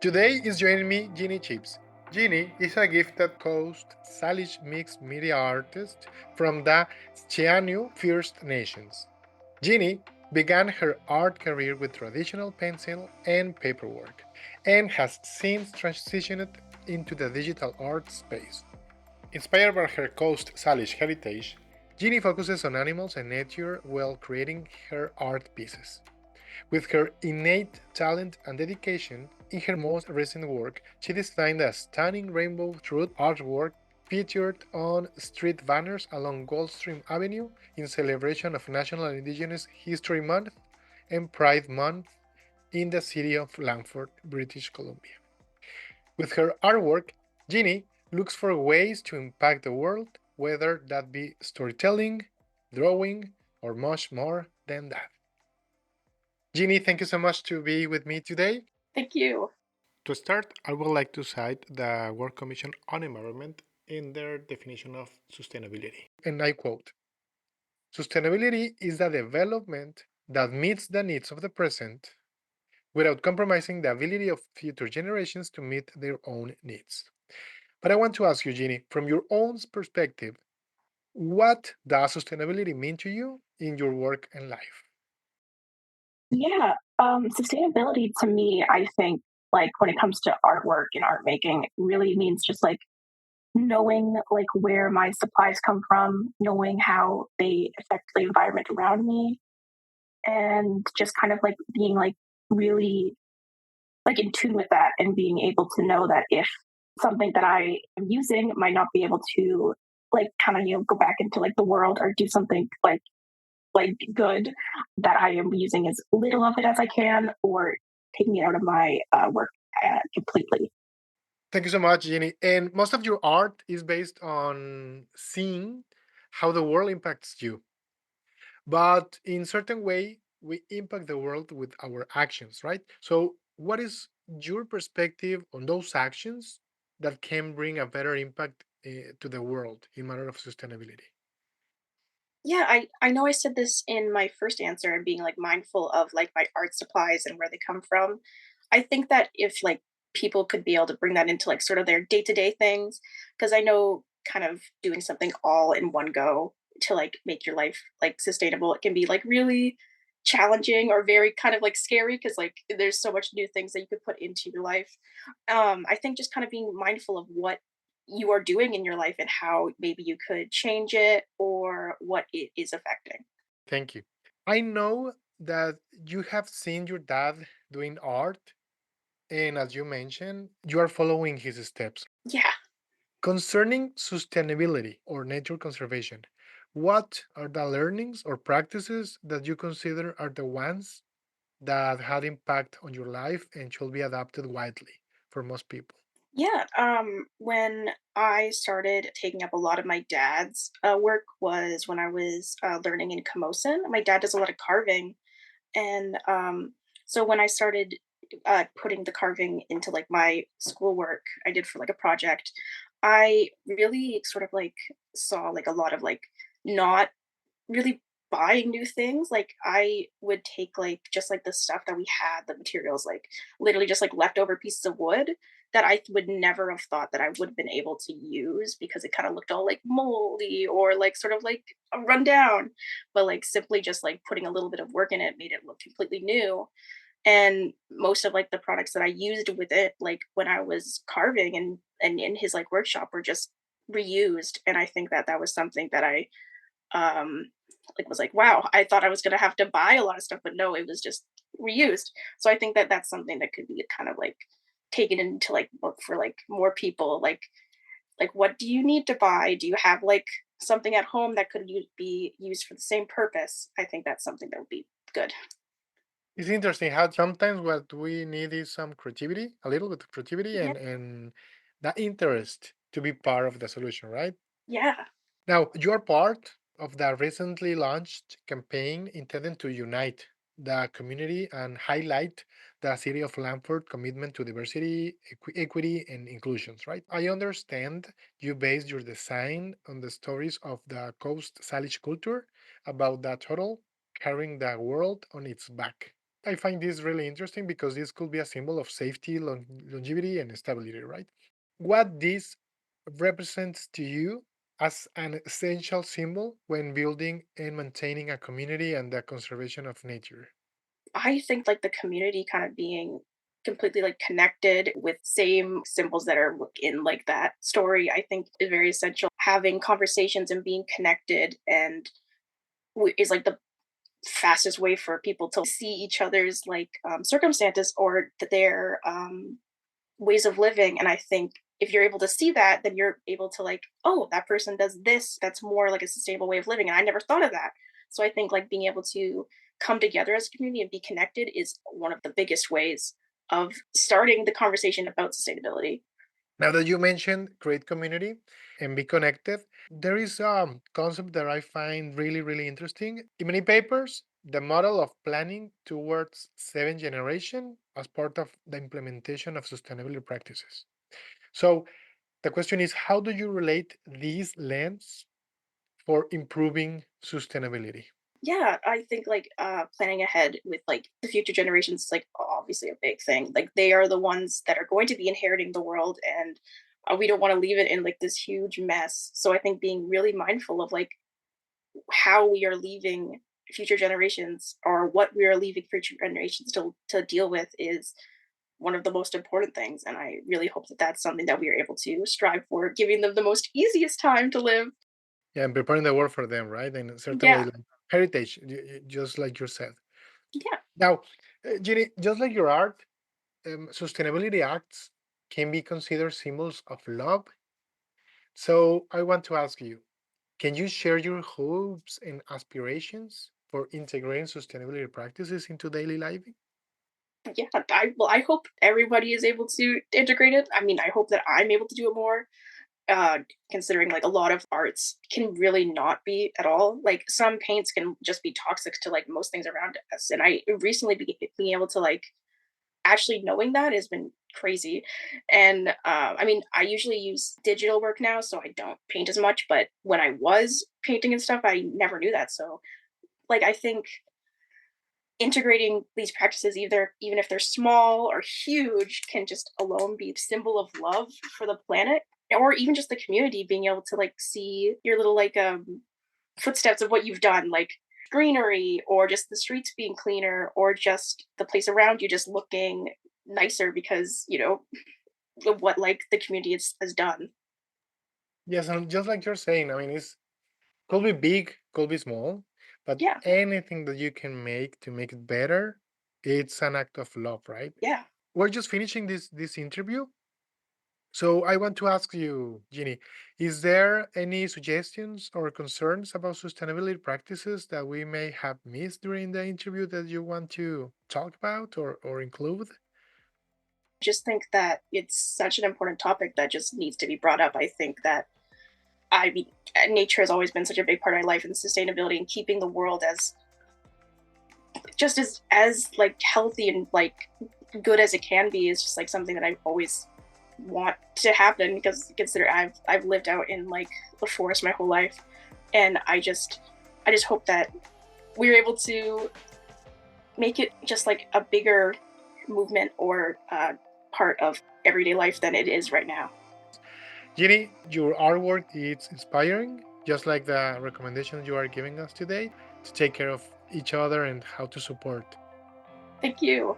Today is joining me Jeannie Chipps. Jeannie is a gifted Coast Salish mixed media artist from the Chianu First Nations. Jeannie began her art career with traditional pencil and paperwork and has since transitioned into the digital art space. Inspired by her Coast Salish heritage, Jeannie focuses on animals and nature while creating her art pieces. With her innate talent and dedication, in her most recent work, she designed a stunning rainbow trout artwork featured on street banners along Goldstream Avenue in celebration of National Indigenous History Month and Pride Month in the city of Langford, British Columbia. With her artwork, Jeannie looks for ways to impact the world, whether that be storytelling, drawing, or much more than that. Jeannie, thank you so much to be with me today. Thank you. To start, I would like to cite the World Commission on Environment in their definition of sustainability. And I quote: sustainability is the development that meets the needs of the present without compromising the ability of future generations to meet their own needs. But I want to ask you, Jeannie, from your own perspective, what does sustainability mean to you in your work and life? Yeah, sustainability to me, I think, like when it comes to artwork and art making, really means just like knowing like where my supplies come from, knowing how they affect the environment around me, and just kind of like being like really like in tune with that and being able to know that if something that I am using might not be able to like kind of go back into like the world or do something like good, that I am using as little of it as I can or taking it out of my work completely. Thank you so much, Jenny. And most of your art is based on seeing how the world impacts you. But in certain way, we impact the world with our actions, right? So what is your perspective on those actions that can bring a better impact to the world in matter of sustainability? Yeah, I know I said this in my first answer and being like mindful of like my art supplies and where they come from. I think that if like people could be able to bring that into like sort of their day-to-day things, because I know kind of doing something all in one go to like make your life like sustainable, it can be like really challenging or very kind of like scary because like there's so much new things that you could put into your life. I think just kind of being mindful of what you are doing in your life and how maybe you could change it or what it is affecting. Thank you. I know that you have seen your dad doing art, and as you mentioned, you are following his steps. Yeah. Concerning sustainability or nature conservation, what are the learnings or practices that you consider are the ones that had impact on your life and should be adapted widely for most people? Yeah. When I started taking up a lot of my dad's work was when I was learning in Camosun. My dad does a lot of carving. And so when I started putting the carving into like my schoolwork I did for like a project, I really sort of like saw like a lot of like not really buying new things. Like I would take like just like the stuff that we had, the materials, like literally just like leftover pieces of wood that I would never have thought that I would have been able to use because it kind of looked all like moldy or like sort of like run down. But like simply just like putting a little bit of work in it made it look completely new. And most of like the products that I used with it, like when I was carving and in his like workshop were just reused. And I think that that was something that I like was like, wow, I thought I was gonna have to buy a lot of stuff, but no, it was just reused. So I think that that's something that could be kind of like taken into like book for like more people. Like what do you need to buy? Do you have like something at home that could be used for the same purpose? I think that's something that would be good. It's interesting how sometimes what we need is some creativity, a little bit of creativity Yeah. and the interest to be part of the solution, right? Yeah. Now, you're part of the recently launched campaign intended to unite the community and highlight the city of Lamford commitment to diversity, equity, and inclusions, right? I understand you based your design on the stories of the Coast Salish culture about the turtle carrying the world on its back. I find this really interesting because this could be a symbol of safety, longevity, and stability, right? What this represents to you as an essential symbol when building and maintaining a community and the conservation of nature. I think like the community kind of being completely like connected with same symbols that are in like that story, I think is very essential. Having conversations and being connected and is like the fastest way for people to see each other's like circumstances or their ways of living. And I think if you're able to see that, then you're able to like, oh, that person does this. That's more like a sustainable way of living. And I never thought of that. So I think like being able to come together as a community and be connected is one of the biggest ways of starting the conversation about sustainability. Now that you mentioned create community and be connected, there is a concept that I find really, really interesting. In many papers, the model of planning towards seven generation as part of the implementation of sustainability practices. So the question is, how do you relate these lens for improving sustainability? Yeah, I think like planning ahead with like the future generations is like obviously a big thing. Like they are the ones that are going to be inheriting the world, and we don't want to leave it in like this huge mess. So I think being really mindful of like how we are leaving future generations or what we are leaving future generations to deal with is one of the most important things. And I really hope that that's something that we are able to strive for, giving them the most easiest time to live. Yeah, and preparing the world for them, right? In a certain way, Yeah, like heritage, just like you said. yeah, Now, Jenny, just like your art, sustainability acts can be considered symbols of love. So I want to ask you, can you share your hopes and aspirations for integrating sustainability practices into daily life? yeah. I hope everybody is able to integrate it. I mean, I hope that I'm able to do it more. Uh, Considering like a lot of arts can really not be at all. Like some paints can just be toxic to like most things around us. And I recently being able to like actually knowing that has been crazy. And I mean, I usually use digital work now, so I don't paint as much. But when I was painting and stuff, I never knew that. So, like, I think integrating these practices, either even if they're small or huge, can just alone be a symbol of love for the planet, or even just the community being able to like see your little like footsteps of what you've done, like greenery or just the streets being cleaner or just the place around you just looking nicer because of what like the community has done. Yes, and just like you're saying, I mean, it's could be big, could be small, but Yeah, anything that you can make to make it better, it's an act of love, right? yeah. We're just finishing this interview. So I want to ask you, Jeannie, is there any suggestions or concerns about sustainability practices that we may have missed during the interview that you want to talk about or include? Just think that it's such an important topic that just needs to be brought up. I think that I mean nature has always been such a big part of my life, and sustainability and keeping the world as just as like healthy and like good as it can be is just like something that I always want to happen because consider I've lived out in like the forest my whole life, and I just hope that we're able to make it just like a bigger movement or part of everyday life than it is right now. Jeannie, your artwork is inspiring, just like the recommendations you are giving us today to take care of each other and how to support. Thank you.